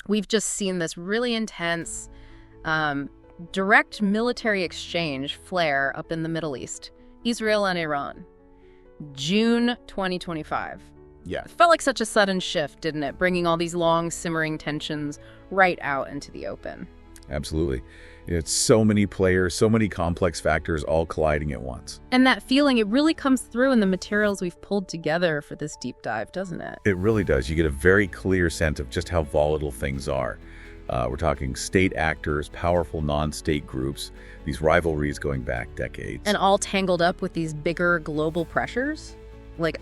We've just seen this really intense, direct military exchange flare up in the Middle East. Israel and Iran. June 2025. Yeah. It felt like such a sudden shift, didn't it? Bringing all these long, simmering tensions right out into the open. Absolutely. It's so many players, so many complex factors all colliding at once. And that feeling, it really comes through in the materials we've pulled together for this deep dive, doesn't it? It really does. You get a very clear sense of just how volatile things are. We're talking state actors, powerful non-state groups, these rivalries going back decades. And all tangled up with these bigger global pressures, like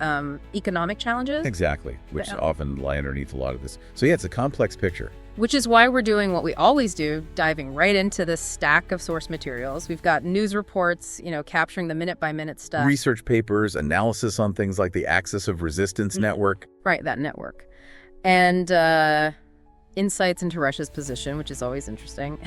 economic challenges. Exactly, which often lie underneath a lot of this. So yeah, it's a complex picture. Which is why we're doing what we always do, diving right into this stack of source materials. We've got news reports, capturing the minute-by-minute stuff. Research papers, analysis on things like the Axis of Resistance network. Right, that network. And insights into Russia's position, which is always interesting.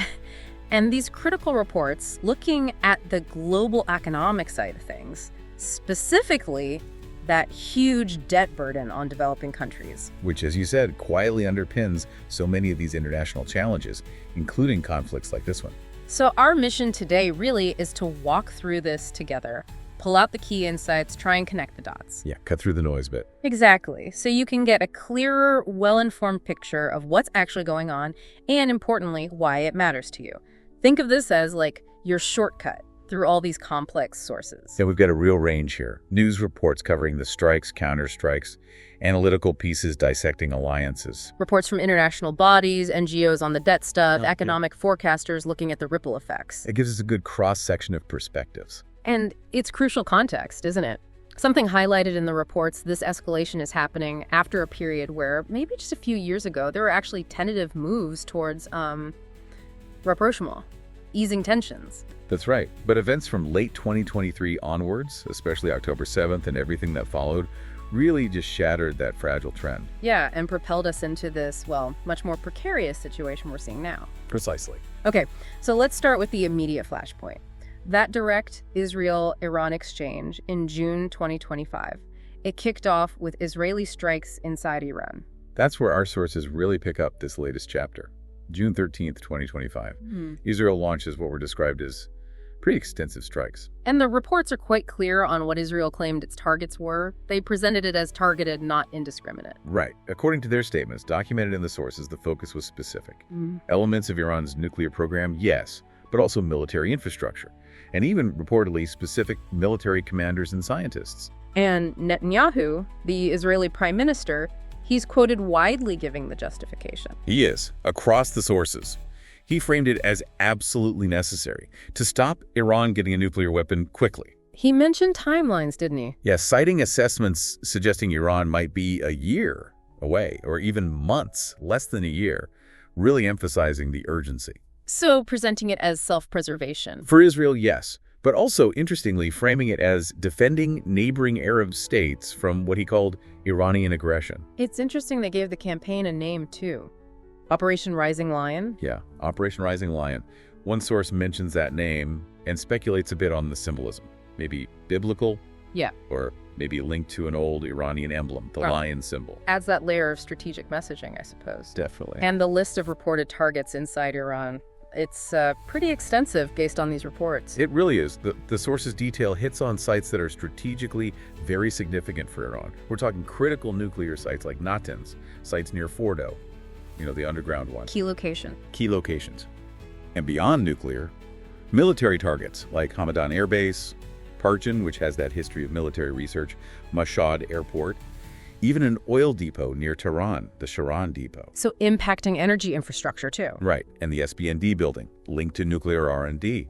And these critical reports looking at the global economic side of things, specifically that huge debt burden on developing countries. Which, as you said, quietly underpins so many of these international challenges, including conflicts like this one. So our mission today really is to walk through this together, pull out the key insights, try and connect the dots. Yeah, cut through the noise bit. Exactly. So you can get a clearer, well-informed picture of what's actually going on and, importantly, why it matters to you. Think of this as like your shortcut through all these complex sources. Yeah, we've got a real range here. News reports covering the strikes, counter-strikes, analytical pieces dissecting alliances. Reports from international bodies, NGOs on the debt stuff, economic forecasters looking at the ripple effects. It gives us a good cross-section of perspectives. And it's crucial context, isn't it? Something highlighted in the reports, this escalation is happening after a period where maybe just a few years ago, there were actually tentative moves towards rapprochement, easing tensions. That's right. But events from late 2023 onwards, especially October 7th and everything that followed, really just shattered that fragile trend. Yeah, and propelled us into this, well, much more precarious situation we're seeing now. Precisely. Okay, so let's start with the immediate flashpoint. That direct Israel-Iran exchange in June 2025. It kicked off with Israeli strikes inside Iran. That's where our sources really pick up this latest chapter. June 13th, 2025. Israel launches what were described as pretty extensive strikes. And the reports are quite clear on what Israel claimed its targets were. They presented it as targeted, not indiscriminate. Right. According to their statements, documented in the sources, the focus was specific. Elements of Iran's nuclear program, yes, but also military infrastructure, and even reportedly specific military commanders and scientists. And Netanyahu, the Israeli prime minister, he's quoted widely giving the justification. He is, across the sources. He framed it as absolutely necessary to stop Iran getting a nuclear weapon quickly. He mentioned timelines, didn't he? Yeah, citing assessments suggesting Iran might be a year away, or even months, less than a year, really emphasizing the urgency. So presenting it as self-preservation. For Israel, yes, but also, interestingly, framing it as defending neighboring Arab states from what he called Iranian aggression. It's interesting they gave the campaign a name, too. Operation Rising Lion? Yeah, Operation Rising Lion. One source mentions that name and speculates a bit on the symbolism. Maybe biblical? Yeah. Or maybe linked to an old Iranian emblem, the lion symbol. Adds that layer of strategic messaging, I suppose. Definitely. And the list of reported targets inside Iran. It's pretty extensive based on these reports. It really is. The source's detail hits on sites that are strategically very significant for Iran. We're talking critical nuclear sites like Natanz, sites near Fordo, the underground one. Key location. Key locations. And beyond nuclear, military targets like Hamadan Air Base, Parchin, which has that history of military research, Mashhad Airport, even an oil depot near Tehran, the Sharan Depot. So impacting energy infrastructure too. Right, and the SBND building, linked to nuclear R&D.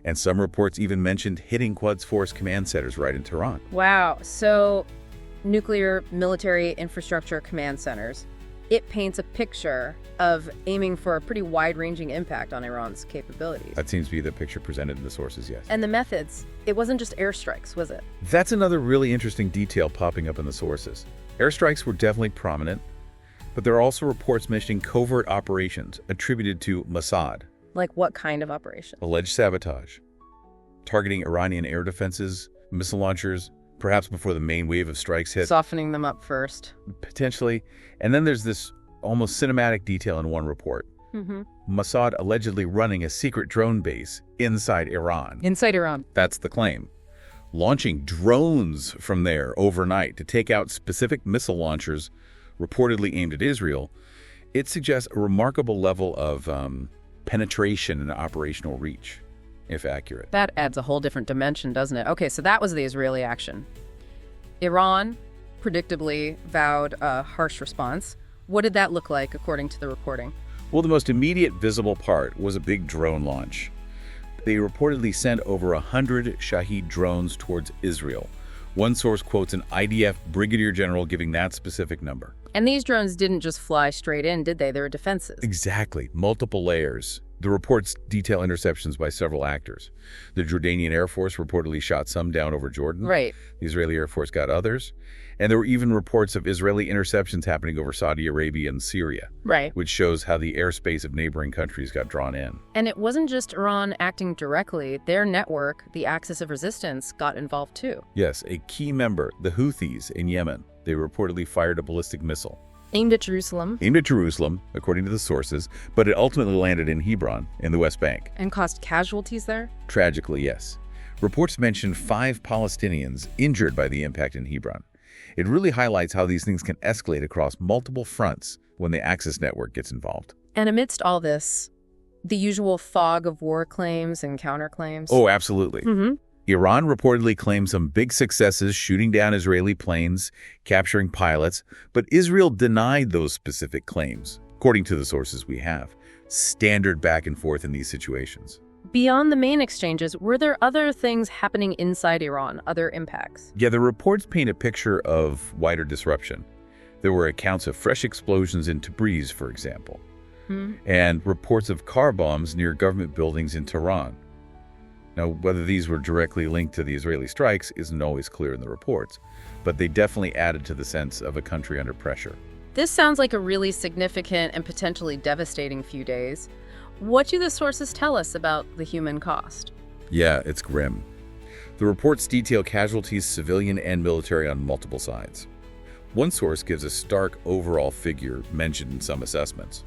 And some reports even mentioned hitting Quds Force command centers right in Tehran. Wow, so nuclear military infrastructure command centers. It paints a picture of aiming for a pretty wide-ranging impact on Iran's capabilities. That seems to be the picture presented in the sources, yes. And the methods, it wasn't just airstrikes, was it? That's another really interesting detail popping up in the sources. Airstrikes were definitely prominent, but there are also reports mentioning covert operations attributed to Mossad. Like what kind of operation? Alleged sabotage, targeting Iranian air defenses, missile launchers, perhaps before the main wave of strikes hit. Softening them up first. Potentially. And then there's this almost cinematic detail in one report. Mossad allegedly running a secret drone base inside Iran. Inside Iran. That's the claim. Launching drones from there overnight to take out specific missile launchers reportedly aimed at Israel. It suggests a remarkable level of penetration and operational reach, if accurate. That adds a whole different dimension, doesn't it? Okay, so that was the Israeli action. Iran predictably vowed a harsh response. What did that look like, according to the reporting? Well, the most immediate visible part was a big drone launch. They reportedly sent over 100 Shahed drones towards Israel. One source quotes an IDF brigadier general giving that specific number. And these drones didn't just fly straight in, did they? There were defenses. Exactly. Multiple layers. The reports detail interceptions by several actors. The Jordanian Air Force reportedly shot some down over Jordan. Right. The Israeli Air Force got others. And there were even reports of Israeli interceptions happening over Saudi Arabia and Syria. Right. Which shows how the airspace of neighboring countries got drawn in. And it wasn't just Iran acting directly. Their network, the Axis of Resistance, got involved too. Yes, a key member, the Houthis in Yemen. They reportedly fired a ballistic missile. Aimed at Jerusalem. Aimed at Jerusalem, according to the sources, but it ultimately landed in Hebron, in the West Bank. And caused casualties there? Tragically, yes. Reports mention 5 Palestinians injured by the impact in Hebron. It really highlights how these things can escalate across multiple fronts when the Axis network gets involved. And amidst all this, the usual fog of war claims and counterclaims? Oh, absolutely. Iran reportedly claimed some big successes shooting down Israeli planes, capturing pilots, but Israel denied those specific claims, according to the sources we have. Standard back and forth in these situations. Beyond the main exchanges, were there other things happening inside Iran, other impacts? Yeah, the reports paint a picture of wider disruption. There were accounts of fresh explosions in Tabriz, for example, and reports of car bombs near government buildings in Tehran. Now, whether these were directly linked to the Israeli strikes isn't always clear in the reports, but they definitely added to the sense of a country under pressure. This sounds like a really significant and potentially devastating few days. What do the sources tell us about the human cost? Yeah, it's grim. The reports detail casualties, civilian and military, on multiple sides. One source gives a stark overall figure mentioned in some assessments.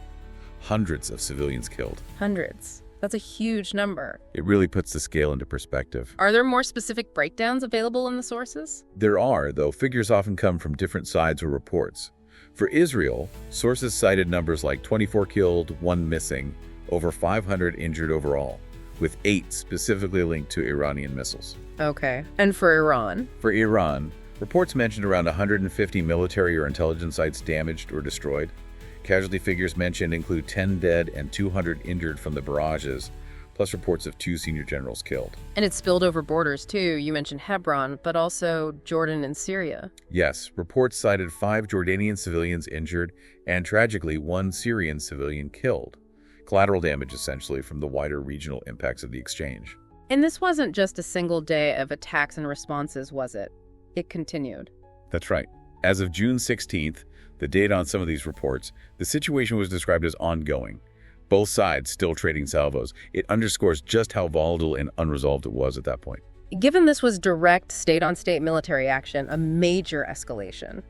Hundreds of civilians killed. Hundreds. That's a huge number. It really puts the scale into perspective. Are there more specific breakdowns available in the sources? There are, though figures often come from different sides or reports. For Israel, sources cited numbers like 24 killed, 1 missing, over 500 injured overall, with 8 specifically linked to Iranian missiles. Okay. And for Iran? For Iran, reports mentioned around 150 military or intelligence sites damaged or destroyed. Casualty figures mentioned include 10 dead and 200 injured from the barrages, plus reports of 2 senior generals killed. And it spilled over borders, too. You mentioned Hebron, but also Jordan and Syria. Yes, reports cited 5 Jordanian civilians injured and, tragically, 1 Syrian civilian killed. Collateral damage, essentially, from the wider regional impacts of the exchange. And this wasn't just a single day of attacks and responses, was it? It continued. That's right. As of June 16th, the date on some of these reports, the situation was described as ongoing. Both sides still trading salvos. It underscores just how volatile and unresolved it was at that point. Given this was direct state-on-state military action, a major escalation,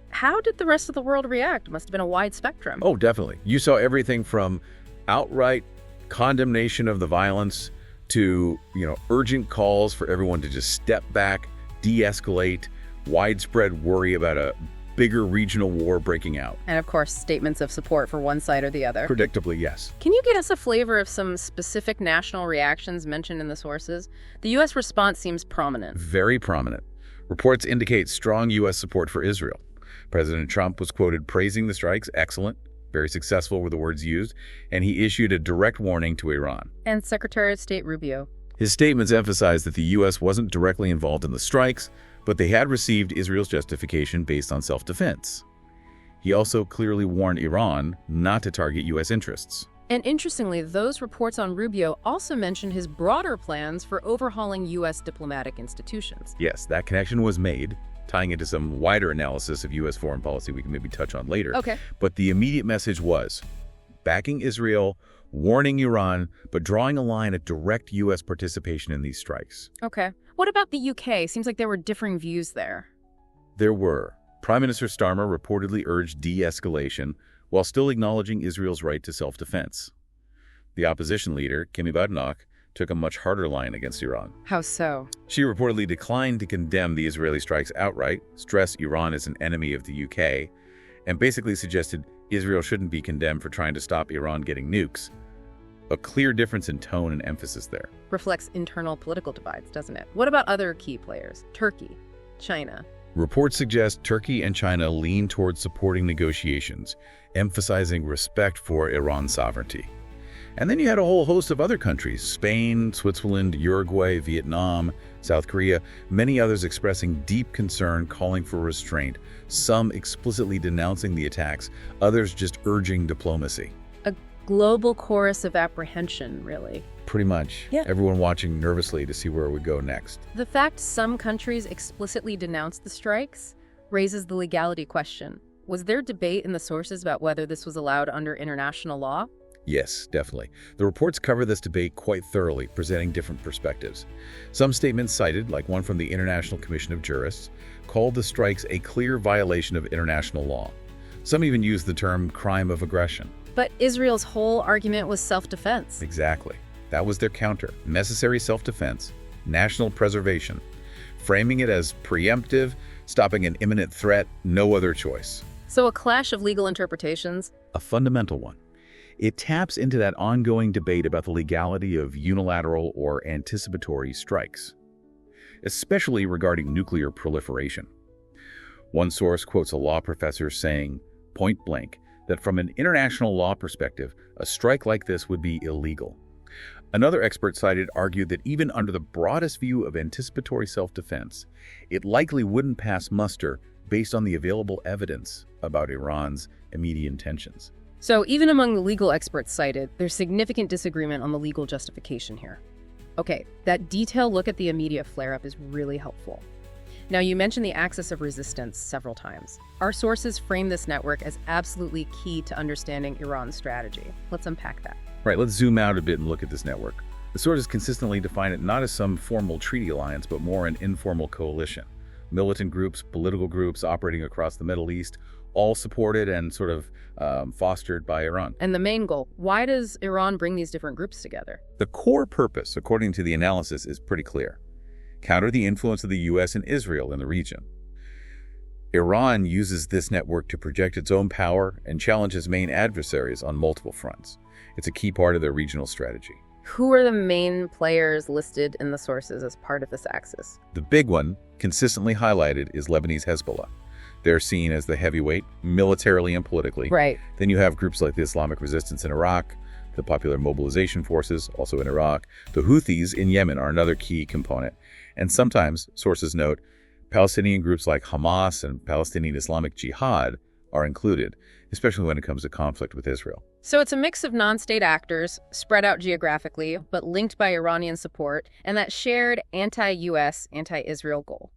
how did the rest of the world react? Must have been a wide spectrum. Oh, definitely. You saw everything from outright condemnation of the violence to, urgent calls for everyone to just step back, de-escalate, widespread worry about a bigger regional war breaking out. And of course, statements of support for one side or the other. Predictably, yes. Can you get us a flavor of some specific national reactions mentioned in the sources? The U.S. response seems prominent. Very prominent. Reports indicate strong U.S. support for Israel. President Trump was quoted praising the strikes, excellent, very successful were the words used, and he issued a direct warning to Iran. And Secretary of State Rubio. His statements emphasized that the U.S. wasn't directly involved in the strikes, but they had received Israel's justification based on self-defense. He also clearly warned Iran not to target U.S. interests. And interestingly, those reports on Rubio also mentioned his broader plans for overhauling U.S. diplomatic institutions. Yes, that connection was made, tying into some wider analysis of U.S. foreign policy we can maybe touch on later. Okay. But the immediate message was backing Israel, warning Iran, but drawing a line at direct U.S. participation in these strikes. Okay. What about the U.K.? Seems like there were differing views there. There were. Prime Minister Starmer reportedly urged de-escalation, while still acknowledging Israel's right to self-defense. The opposition leader, Kimi Badenoch, took a much harder line against Iran. How so? She reportedly declined to condemn the Israeli strikes outright, stressed Iran as an enemy of the UK, and basically suggested Israel shouldn't be condemned for trying to stop Iran getting nukes. A clear difference in tone and emphasis there. Reflects internal political divides, doesn't it? What about other key players? Turkey, China. Reports suggest Turkey and China lean towards supporting negotiations, emphasizing respect for Iran's sovereignty. And then you had a whole host of other countries, Spain, Switzerland, Uruguay, Vietnam, South Korea, many others expressing deep concern, calling for restraint, some explicitly denouncing the attacks, others just urging diplomacy. A global chorus of apprehension, really. Pretty much. Yeah. Everyone watching nervously to see where it would go next. The fact some countries explicitly denounced the strikes raises the legality question. Was there debate in the sources about whether this was allowed under international law? Yes, definitely. The reports cover this debate quite thoroughly, presenting different perspectives. Some statements cited, like one from the International Commission of Jurists, called the strikes a clear violation of international law. Some even used the term crime of aggression. But Israel's whole argument was self-defense. Exactly. That was their counter. Necessary self-defense, national preservation, framing it as preemptive, stopping an imminent threat, no other choice. So a clash of legal interpretations? A fundamental one. It taps into that ongoing debate about the legality of unilateral or anticipatory strikes, especially regarding nuclear proliferation. One source quotes a law professor saying, point blank, that from an international law perspective, a strike like this would be illegal. Another expert cited argued that even under the broadest view of anticipatory self-defense, it likely wouldn't pass muster based on the available evidence about Iran's immediate intentions. So even among the legal experts cited, there's significant disagreement on the legal justification here. Okay, that detailed look at the immediate flare-up is really helpful. Now, you mentioned the axis of resistance several times. Our sources frame this network as absolutely key to understanding Iran's strategy. Let's unpack that. Right, let's zoom out a bit and look at this network. The sources consistently define it not as some formal treaty alliance, but more an informal coalition. Militant groups, political groups operating across the Middle East, all supported and sort of fostered by Iran. And the main goal, why does Iran bring these different groups together? The core purpose, according to the analysis, is pretty clear. Counter the influence of the US and Israel in the region. Iran uses this network to project its own power and challenge its main adversaries on multiple fronts. It's a key part of their regional strategy. Who are the main players listed in the sources as part of this axis? The big one, consistently highlighted, is Lebanese Hezbollah. They're seen as the heavyweight, militarily and politically. Right. Then you have groups like the Islamic Resistance in Iraq, the Popular Mobilization Forces, also in Iraq. The Houthis in Yemen are another key component. And sometimes, sources note, Palestinian groups like Hamas and Palestinian Islamic Jihad are included, especially when it comes to conflict with Israel. So it's a mix of non-state actors, spread out geographically, but linked by Iranian support, and that shared anti-US, anti-Israel goal.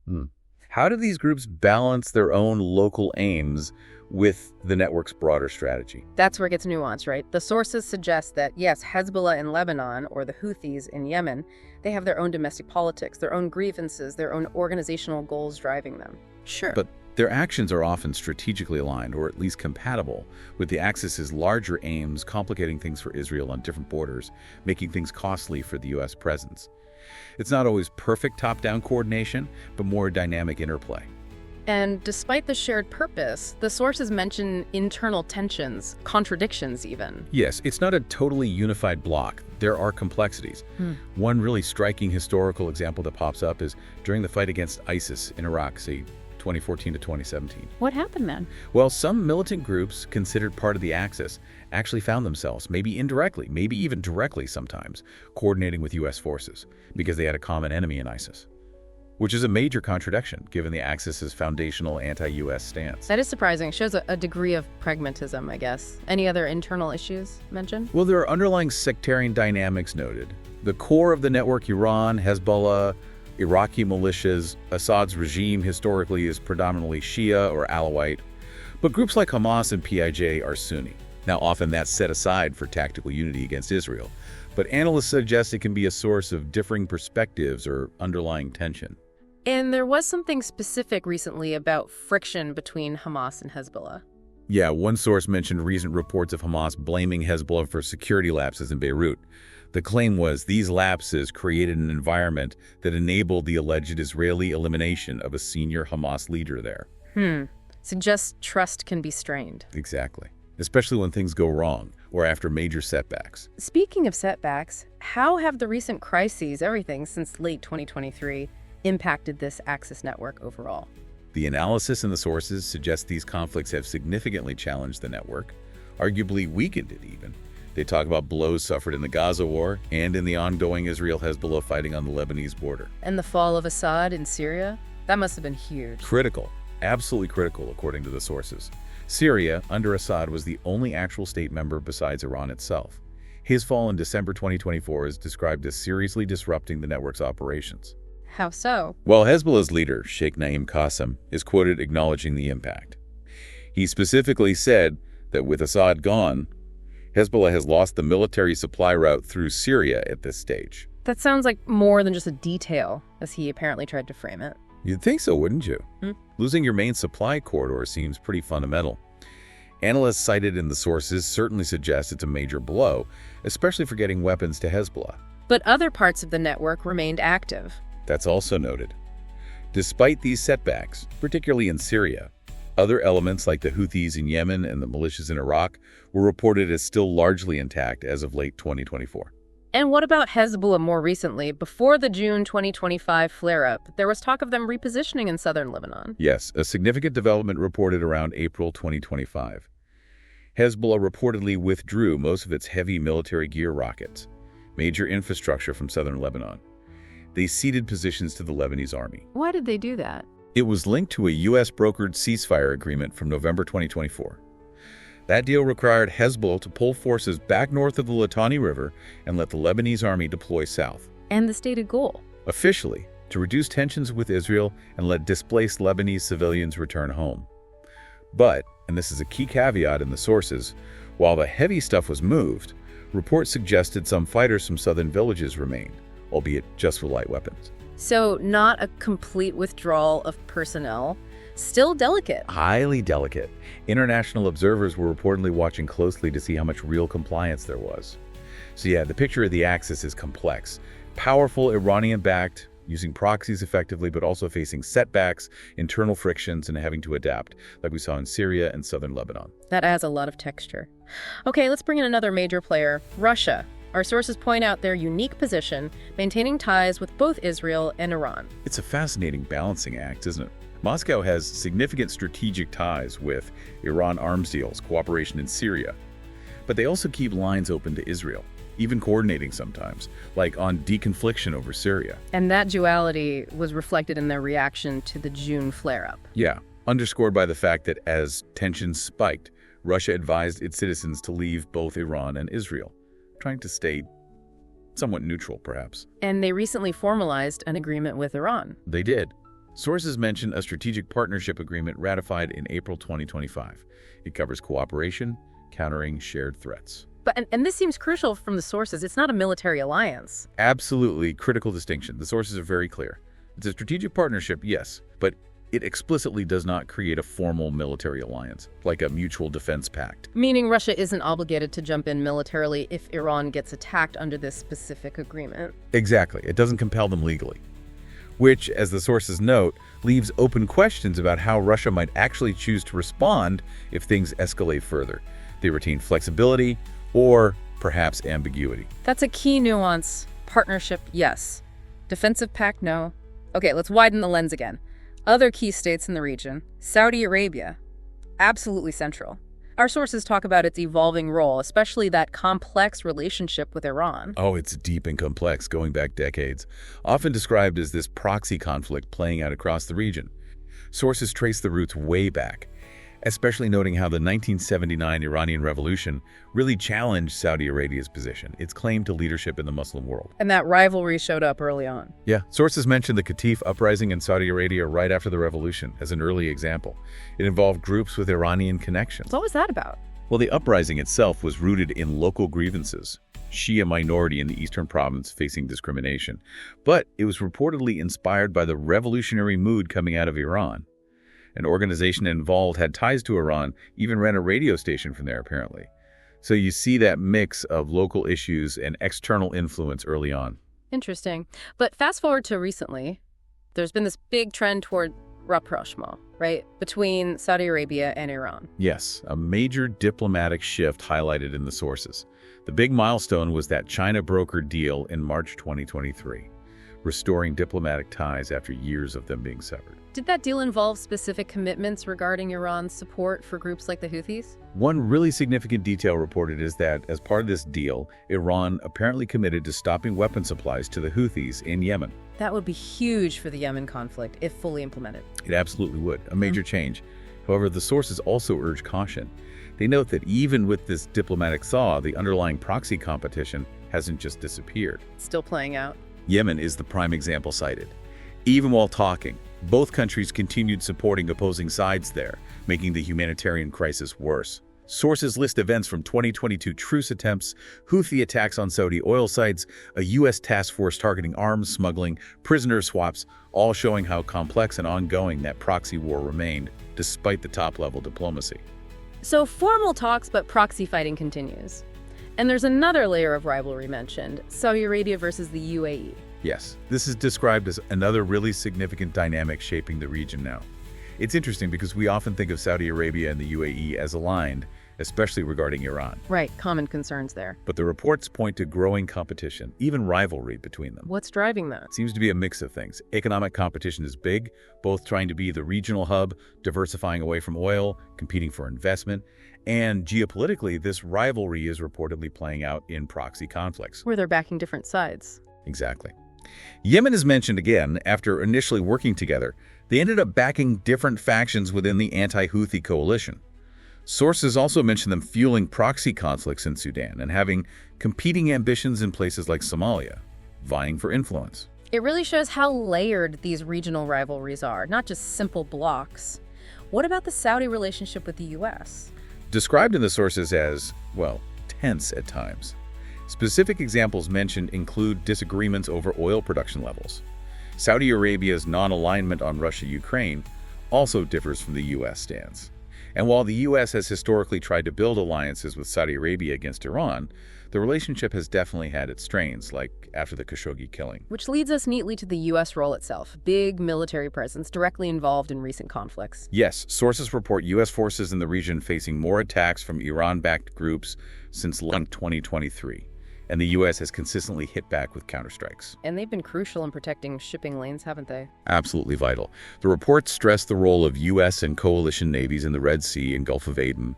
How do these groups balance their own local aims with the network's broader strategy? That's where it gets nuanced, right? The sources suggest that, yes, Hezbollah in Lebanon or the Houthis in Yemen, they have their own domestic politics, their own grievances, their own organizational goals driving them. Sure. But their actions are often strategically aligned, or at least compatible, with the Axis's larger aims, complicating things for Israel on different borders, making things costly for the U.S. presence. It's not always perfect top-down coordination, but more dynamic interplay. And despite the shared purpose, the sources mention internal tensions, contradictions even. Yes, it's not a totally unified bloc. There are complexities. One really striking historical example that pops up is during the fight against ISIS in Iraq, say 2014 to 2017. What happened then? Well, some militant groups considered part of the Axis actually found themselves, maybe indirectly, maybe even directly sometimes, coordinating with U.S. forces because they had a common enemy in ISIS, which is a major contradiction given the Axis's foundational anti-U.S. stance. That is surprising. It shows a degree of pragmatism, I guess. Any other internal issues mentioned? Well, there are underlying sectarian dynamics noted. The core of the network, Iran, Hezbollah, Iraqi militias, Assad's regime historically is predominantly Shia or Alawite, but groups like Hamas and PIJ are Sunni. Now, often that's set aside for tactical unity against Israel, but analysts suggest it can be a source of differing perspectives or underlying tension. And there was something specific recently about friction between Hamas and Hezbollah. Yeah, one source mentioned recent reports of Hamas blaming Hezbollah for security lapses in Beirut. The claim was these lapses created an environment that enabled the alleged Israeli elimination of a senior Hamas leader there. Suggests trust can be strained. Exactly. Especially when things go wrong or after major setbacks. Speaking of setbacks, how have the recent crises, everything since late 2023, impacted this Axis network overall? The analysis and the sources suggest these conflicts have significantly challenged the network, arguably weakened it even. They talk about blows suffered in the Gaza war and in the ongoing Israel-Hezbollah fighting on the Lebanese border. And the fall of Assad in Syria? That must have been huge. Critical. Absolutely critical, according to the sources. Syria, under Assad, was the only actual state member besides Iran itself. His fall in December 2024 is described as seriously disrupting the network's operations. How so? While Hezbollah's leader, Sheikh Naim Qassem, is quoted acknowledging the impact. He specifically said that with Assad gone, Hezbollah has lost the military supply route through Syria at this stage. That sounds like more than just a detail, as he apparently tried to frame it. You'd think so, wouldn't you? Losing your main supply corridor seems pretty fundamental. Analysts cited in the sources certainly suggest it's a major blow, especially for getting weapons to Hezbollah. But other parts of the network remained active. That's also noted. Despite these setbacks, particularly in Syria, other elements like the Houthis in Yemen and the militias in Iraq were reported as still largely intact as of late 2024. And what about Hezbollah more recently? Before the June 2025 flare-up, there was talk of them repositioning in southern Lebanon. Yes, a significant development reported around April 2025. Hezbollah reportedly withdrew most of its heavy military gear rockets, major infrastructure from southern Lebanon. They ceded positions to the Lebanese army. Why did they do that? It was linked to a U.S.-brokered ceasefire agreement from November 2024. That deal required Hezbollah to pull forces back north of the Litani River and let the Lebanese army deploy south. And the stated goal? Officially, to reduce tensions with Israel and let displaced Lebanese civilians return home. But, and this is a key caveat in the sources, while the heavy stuff was moved, reports suggested some fighters from southern villages remained, albeit just for light weapons. So not a complete withdrawal of personnel, still delicate. Highly delicate. International observers were reportedly watching closely to see how much real compliance there was. So yeah, the picture of the Axis is complex. Powerful, Iranian-backed, using proxies effectively, but also facing setbacks, internal frictions, and having to adapt, like we saw in Syria and southern Lebanon. That adds a lot of texture. Okay, let's bring in another major player, Russia. Our sources point out their unique position, maintaining ties with both Israel and Iran. It's a fascinating balancing act, isn't it? Moscow has significant strategic ties with Iran arms deals, cooperation in Syria. But they also keep lines open to Israel, even coordinating sometimes, like on deconfliction over Syria. And that duality was reflected in their reaction to the June flare-up. Yeah, underscored by the fact that as tensions spiked, Russia advised its citizens to leave both Iran and Israel, trying to stay somewhat neutral, perhaps. And they recently formalized an agreement with Iran. They did. Sources mention a strategic partnership agreement ratified in April 2025. It covers cooperation, countering shared threats. But and this seems crucial from the sources. It's not a military alliance. Absolutely critical distinction. The sources are very clear. It's a strategic partnership, yes, but it explicitly does not create a formal military alliance, like a mutual defense pact. Meaning Russia isn't obligated to jump in militarily if Iran gets attacked under this specific agreement. Exactly. It doesn't compel them legally. Which, as the sources note, leaves open questions about how Russia might actually choose to respond if things escalate further. They retain flexibility or perhaps ambiguity. That's a key nuance. Partnership, yes. Defensive pact, no. Okay, let's widen the lens again. Other key states in the region, Saudi Arabia, absolutely central. Our sources talk about its evolving role, especially that complex relationship with Iran. Oh, it's deep and complex, going back decades, often described as this proxy conflict playing out across the region. Sources trace the roots way back, especially noting how the 1979 Iranian Revolution really challenged Saudi Arabia's position, its claim to leadership in the Muslim world. And that rivalry showed up early on. Yeah, sources mention the Qatif uprising in Saudi Arabia right after the revolution as an early example. It involved groups with Iranian connections. What was that about? Well, the uprising itself was rooted in local grievances. Shia minority in the eastern province facing discrimination. But it was reportedly inspired by the revolutionary mood coming out of Iran. An organization involved had ties to Iran, even ran a radio station from there, apparently. So you see that mix of local issues and external influence early on. Interesting. But fast forward to recently, there's been this big trend toward rapprochement, right, between Saudi Arabia and Iran. Yes, a major diplomatic shift highlighted in the sources. The big milestone was that China-brokered deal in March 2023, restoring diplomatic ties after years of them being severed. Did that deal involve specific commitments regarding Iran's support for groups like the Houthis? One really significant detail reported is that, as part of this deal, Iran apparently committed to stopping weapon supplies to the Houthis in Yemen. That would be huge for the Yemen conflict if fully implemented. It absolutely would, a major change. However, the sources also urge caution. They note that even with this diplomatic thaw, the underlying proxy competition hasn't just disappeared. It's still playing out. Yemen is the prime example cited. Even while talking, both countries continued supporting opposing sides there, making the humanitarian crisis worse. Sources list events from 2022 truce attempts, Houthi attacks on Saudi oil sites, a U.S. task force targeting arms smuggling, prisoner swaps, all showing how complex and ongoing that proxy war remained, despite the top-level diplomacy. So formal talks, but proxy fighting continues. And there's another layer of rivalry mentioned, Saudi Arabia versus the UAE. Yes, this is described as another really significant dynamic shaping the region now. It's interesting because we often think of Saudi Arabia and the UAE as aligned, especially regarding Iran. Right, common concerns there. But the reports point to growing competition, even rivalry between them. What's driving that? It seems to be a mix of things. Economic competition is big, both trying to be the regional hub, diversifying away from oil, competing for investment. And geopolitically, this rivalry is reportedly playing out in proxy conflicts. Where they're backing different sides. Exactly. Yemen is mentioned again. After initially working together, they ended up backing different factions within the anti-Houthi coalition. Sources also mention them fueling proxy conflicts in Sudan and having competing ambitions in places like Somalia, vying for influence. It really shows how layered these regional rivalries are, not just simple blocks. What about the Saudi relationship with the U.S.? Described in the sources as, well, tense at times. Specific examples mentioned include disagreements over oil production levels. Saudi Arabia's non-alignment on Russia-Ukraine also differs from the U.S. stance. And while the U.S. has historically tried to build alliances with Saudi Arabia against Iran, the relationship has definitely had its strains, like after the Khashoggi killing. Which leads us neatly to the U.S. role itself. Big military presence directly involved in recent conflicts. Yes, sources report U.S. forces in the region facing more attacks from Iran-backed groups since late 2023. And the U.S. has consistently hit back with counterstrikes. And they've been crucial in protecting shipping lanes, haven't they? Absolutely vital. The reports stress the role of U.S. and coalition navies in the Red Sea and Gulf of Aden,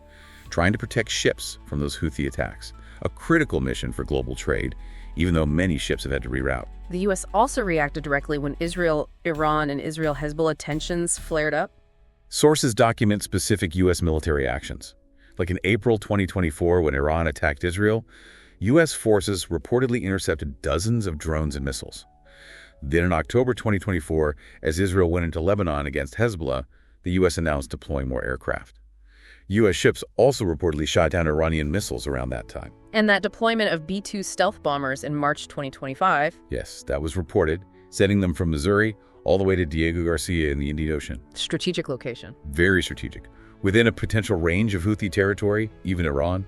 trying to protect ships from those Houthi attacks, a critical mission for global trade, even though many ships have had to reroute. The U.S. also reacted directly when Iran and Israel-Hezbollah tensions flared up. Sources document specific U.S. military actions. Like in April 2024, when Iran attacked Israel, U.S. forces reportedly intercepted dozens of drones and missiles. Then in October 2024, as Israel went into Lebanon against Hezbollah, the U.S. announced deploying more aircraft. U.S. ships also reportedly shot down Iranian missiles around that time. And that deployment of B-2 stealth bombers in March 2025. Yes, that was reported, sending them from Missouri all the way to Diego Garcia in the Indian Ocean. Strategic location. Very strategic. Within a potential range of Houthi territory, even Iran.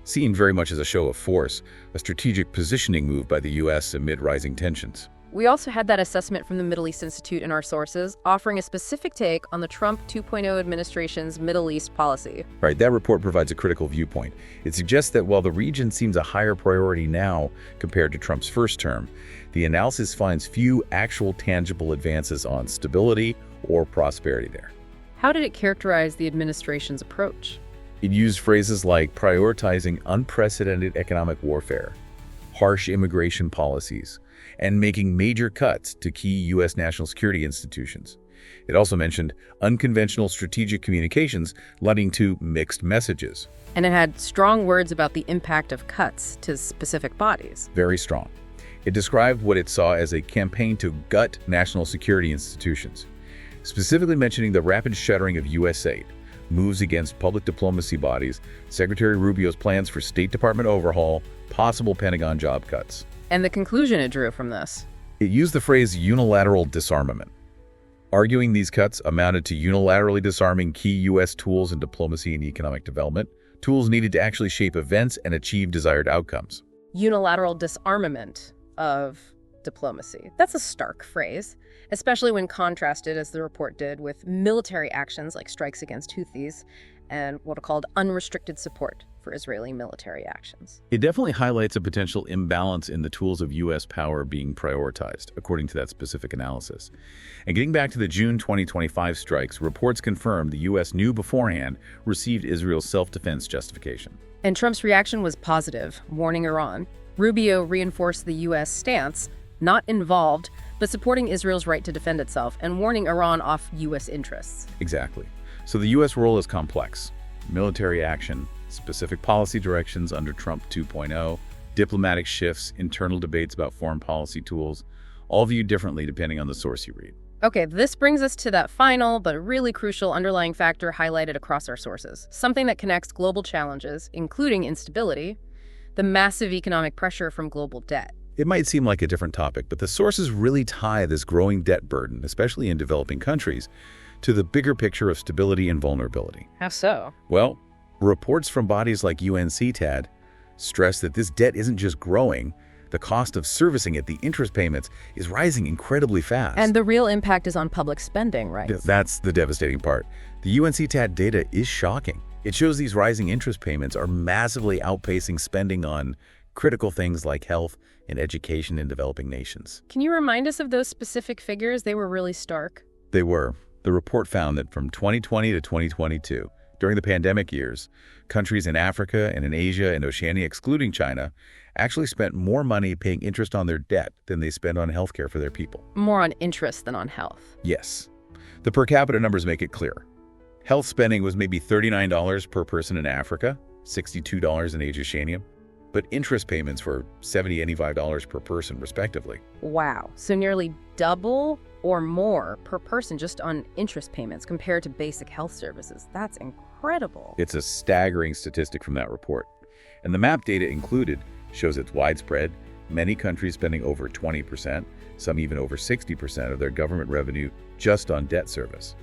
Seen very much as a show of force, a strategic positioning move by the U.S. amid rising tensions. We also had that assessment from the Middle East Institute in our sources, offering a specific take on the Trump 2.0 administration's Middle East policy. Right, that report provides a critical viewpoint. It suggests that while the region seems a higher priority now compared to Trump's first term, the analysis finds few actual tangible advances on stability or prosperity there. How did it characterize the administration's approach? It used phrases like prioritizing unprecedented economic warfare, harsh immigration policies, and making major cuts to key U.S. national security institutions. It also mentioned unconventional strategic communications leading to mixed messages. And it had strong words about the impact of cuts to specific bodies. Very strong. It described what it saw as a campaign to gut national security institutions, specifically mentioning the rapid shuttering of U.S. aid, moves against public diplomacy bodies, Secretary Rubio's plans for State Department overhaul, possible Pentagon job cuts. And the conclusion it drew from this? It used the phrase unilateral disarmament. arguing these cuts amounted to unilaterally disarming key U.S. tools in diplomacy and economic development, tools needed to actually shape events and achieve desired outcomes. Unilateral disarmament of diplomacy. That's a stark phrase, especially when contrasted, as the report did, with military actions like strikes against Houthis and what are called unrestricted support for Israeli military actions. It definitely highlights a potential imbalance in the tools of U.S. power being prioritized, according to that specific analysis. And getting back to the June 2025 strikes, reports confirmed the U.S. knew beforehand received Israel's self-defense justification. And Trump's reaction was positive, warning Iran. Rubio reinforced the U.S. stance, not involved, but supporting Israel's right to defend itself and warning Iran off U.S. interests. Exactly. So the U.S. role is complex. Military action, specific policy directions under Trump 2.0, diplomatic shifts, internal debates about foreign policy tools, all viewed differently depending on the source you read. Okay, this brings us to that final but really crucial underlying factor highlighted across our sources, something that connects global challenges, including instability, the massive economic pressure from global debt. It might seem like a different topic, but the sources really tie this growing debt burden, especially in developing countries, to the bigger picture of stability and vulnerability. How so? Well, reports from bodies like UNCTAD stress that this debt isn't just growing. The cost of servicing it, the interest payments, is rising incredibly fast. And the real impact is on public spending, right? That's the devastating part. The UNCTAD data is shocking. It shows these rising interest payments are massively outpacing spending on critical things like health and education in developing nations. Can you remind us of those specific figures? They were really stark. They were. The report found that from 2020 to 2022, during the pandemic years, countries in Africa and in Asia and Oceania, excluding China, actually spent more money paying interest on their debt than they spend on healthcare for their people. More on interest than on health. Yes. The per capita numbers make it clear. Health spending was maybe $39 per person in Africa, $62 in Asia-Oceania, but interest payments were $70, $85 per person, respectively. Wow. So nearly double or more per person just on interest payments compared to basic health services. That's incredible. It's a staggering statistic from that report. And the MAP data included shows it's widespread, many countries spending over 20%, some even over 60% of their government revenue just on debt service.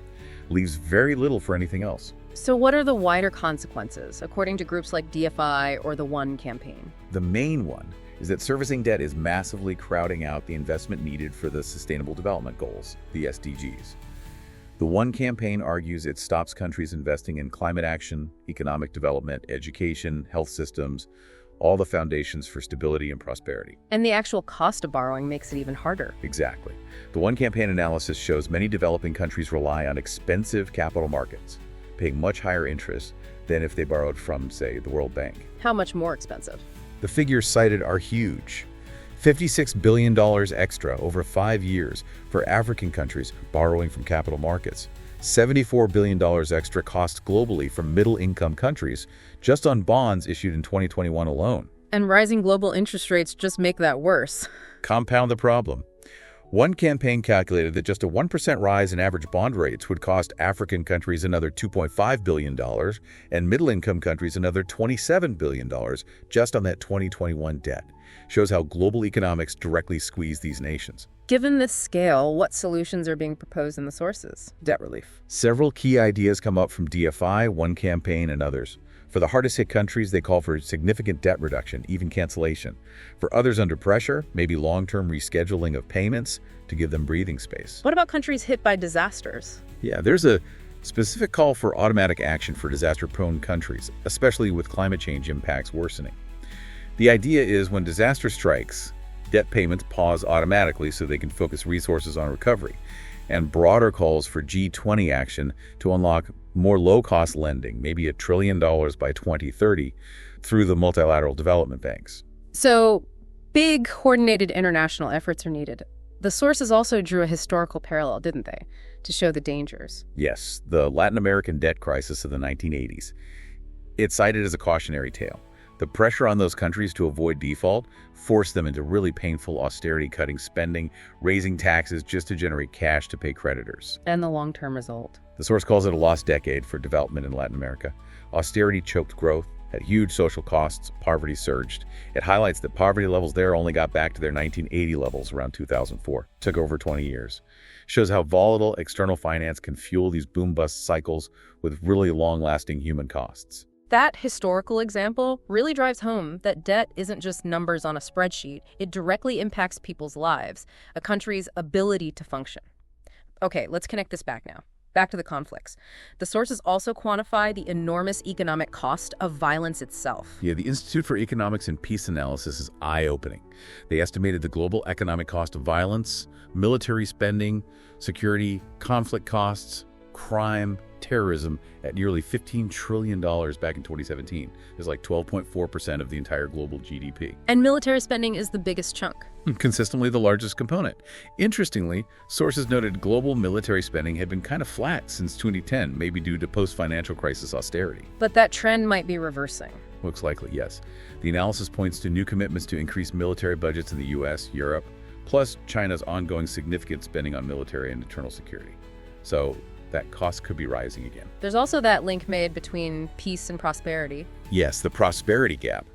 Leaves very little for anything else. So what are the wider consequences, according to groups like DFI or the One campaign? The main one is that servicing debt is massively crowding out the investment needed for the Sustainable Development Goals, the SDGs. The One campaign argues it stops countries investing in climate action, economic development, education, health systems, all the foundations for stability and prosperity. And the actual cost of borrowing makes it even harder. Exactly. The One campaign analysis shows many developing countries rely on expensive capital markets, paying much higher interest than if they borrowed from, say, the World Bank. How much more expensive? The figures cited are huge. $56 billion extra over 5 years for African countries borrowing from capital markets. $74 billion extra cost globally from middle-income countries just on bonds issued in 2021 alone. And rising global interest rates just make that worse. Compound the problem. One campaign calculated that just a 1% rise in average bond rates would cost African countries another $2.5 billion and middle-income countries another $27 billion just on that 2021 debt. Shows how global economics directly squeeze these nations. Given this scale, what solutions are being proposed in the sources? Debt relief. Several key ideas come up from DFI, One Campaign, and others. For the hardest-hit countries, they call for significant debt reduction, even cancellation. For others under pressure, maybe long-term rescheduling of payments to give them breathing space. What about countries hit by disasters? Yeah, there's a specific call for automatic action for disaster-prone countries, especially with climate change impacts worsening. The idea is when disaster strikes, debt payments pause automatically so they can focus resources on recovery, and broader calls for G20 action to unlock more low-cost lending, maybe $1 trillion by 2030, through the multilateral development banks. So, big, coordinated international efforts are needed. The sources also drew a historical parallel, didn't they, to show the dangers? Yes, the Latin American debt crisis of the 1980s. It's cited as a cautionary tale. The pressure on those countries to avoid default forced them into really painful austerity-cutting spending, raising taxes just to generate cash to pay creditors. And the long-term result? The source calls it a lost decade for development in Latin America. Austerity choked growth, Had huge social costs, poverty surged. It highlights that poverty levels there only got back to their 1980 levels around 2004. Took over 20 years. Shows how volatile external finance can fuel these boom-bust cycles with really long-lasting human costs. That historical example really drives home that debt isn't just numbers on a spreadsheet. It directly impacts people's lives, a country's ability to function. Okay, let's connect this back now. Back to the conflicts. The sources also quantify the enormous economic cost of violence itself. Yeah, the Institute for Economics and Peace Analysis is eye-opening. They estimated the global economic cost of violence, military spending, security, conflict costs, crime, terrorism at nearly $15 trillion back in 2017. It's like 12.4% of the entire global GDP. And military spending is the biggest chunk. Consistently the largest component. Interestingly, sources noted global military spending had been kind of flat since 2010, maybe due to post-financial crisis austerity. But that trend might be reversing. Looks likely, yes. The analysis points to new commitments to increase military budgets in the US, Europe, plus China's ongoing significant spending on military and internal security. So that cost could be rising again. There's also that link made between peace and prosperity. Yes, the prosperity gap.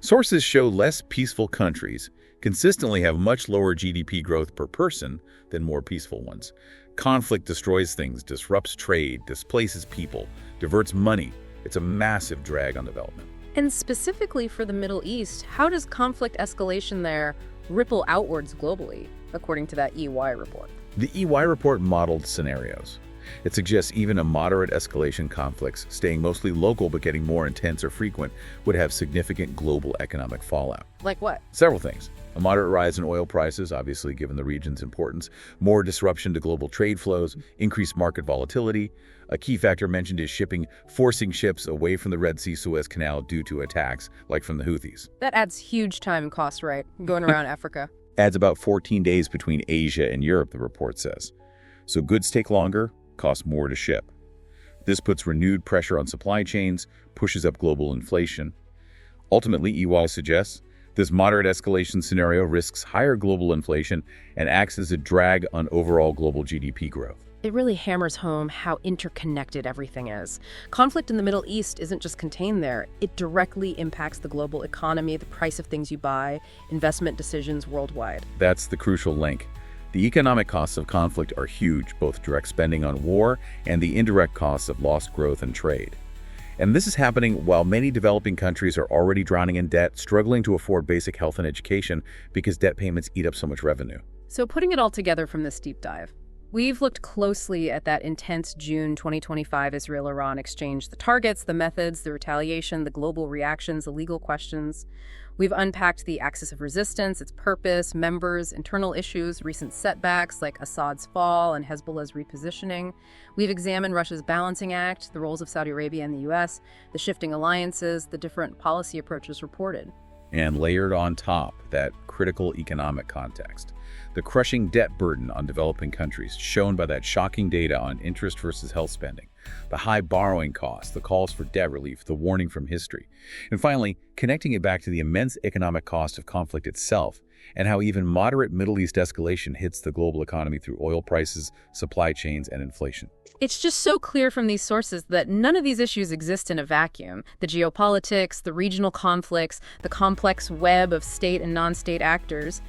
Sources show less peaceful countries consistently have much lower GDP growth per person than more peaceful ones. Conflict destroys things, disrupts trade, displaces people, diverts money. It's a massive drag on development. And specifically for the Middle East, how does conflict escalation there ripple outwards globally, according to that EY report? The EY report modeled scenarios. It suggests even a moderate escalation conflicts, staying mostly local but getting more intense or frequent, would have significant global economic fallout. Like what? Several things. A moderate rise in oil prices, obviously given the region's importance, more disruption to global trade flows, increased market volatility. A key factor mentioned is shipping, forcing ships away from the Red Sea-Suez Canal due to attacks, like from the Houthis. That adds huge time and cost, right? Going around Africa. Adds about 14 days between Asia and Europe, the report says. So goods take longer, cost more to ship. This puts renewed pressure on supply chains, pushes up global inflation. Ultimately, EY suggests this moderate escalation scenario risks higher global inflation and acts as a drag on overall global GDP growth. It really hammers home how interconnected everything is. Conflict in the Middle East isn't just contained there. It directly impacts the global economy, the price of things you buy, investment decisions worldwide. That's the crucial link. The economic costs of conflict are huge, both direct spending on war and the indirect costs of lost growth and trade. And this is happening while many developing countries are already drowning in debt, struggling to afford basic health and education because debt payments eat up so much revenue. So putting it all together from this deep dive, we've looked closely at that intense June 2025 Israel-Iran exchange, the targets, the methods, the retaliation, the global reactions, the legal questions. We've unpacked the axis of resistance, its purpose, members, internal issues, recent setbacks like Assad's fall and Hezbollah's repositioning. We've examined Russia's balancing act, the roles of Saudi Arabia and the US, the shifting alliances, the different policy approaches reported. And layered on top, that critical economic context. The crushing debt burden on developing countries, shown by that shocking data on interest versus health spending, the high borrowing costs, the calls for debt relief, the warning from history. And finally, connecting it back to the immense economic cost of conflict itself, and how even moderate Middle East escalation hits the global economy through oil prices, supply chains, and inflation. It's just so clear from these sources that none of these issues exist in a vacuum. The geopolitics, the regional conflicts, the complex web of state and non-state actors,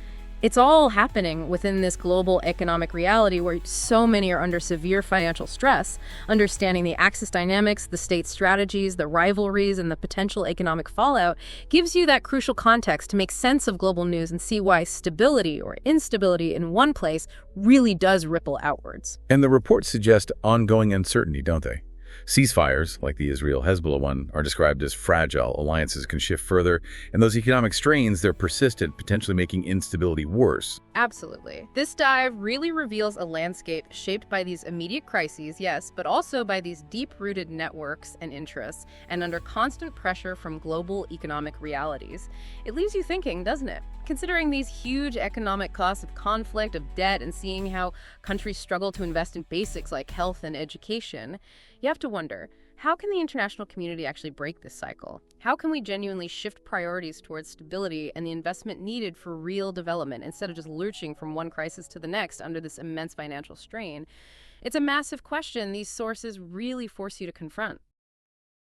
it's all happening within this global economic reality where so many are under severe financial stress. Understanding the axis dynamics, the state strategies, the rivalries, and the potential economic fallout gives you that crucial context to make sense of global news and see why stability or instability in one place really does ripple outwards. And the reports suggest ongoing uncertainty, don't they? Ceasefires, like the Israel-Hezbollah one, are described as fragile. Alliances can shift further, and those economic strains, they're persistent, potentially making instability worse. Absolutely. This dive really reveals a landscape shaped by these immediate crises, yes, but also by these deep-rooted networks and interests, and under constant pressure from global economic realities. It leaves you thinking, doesn't it? Considering these huge economic costs of conflict, of debt, and seeing how countries struggle to invest in basics like health and education, you have to wonder, how can the international community actually break this cycle? How can we genuinely shift priorities towards stability and the investment needed for real development instead of just lurching from one crisis to the next under this immense financial strain? It's a massive question these sources really force you to confront.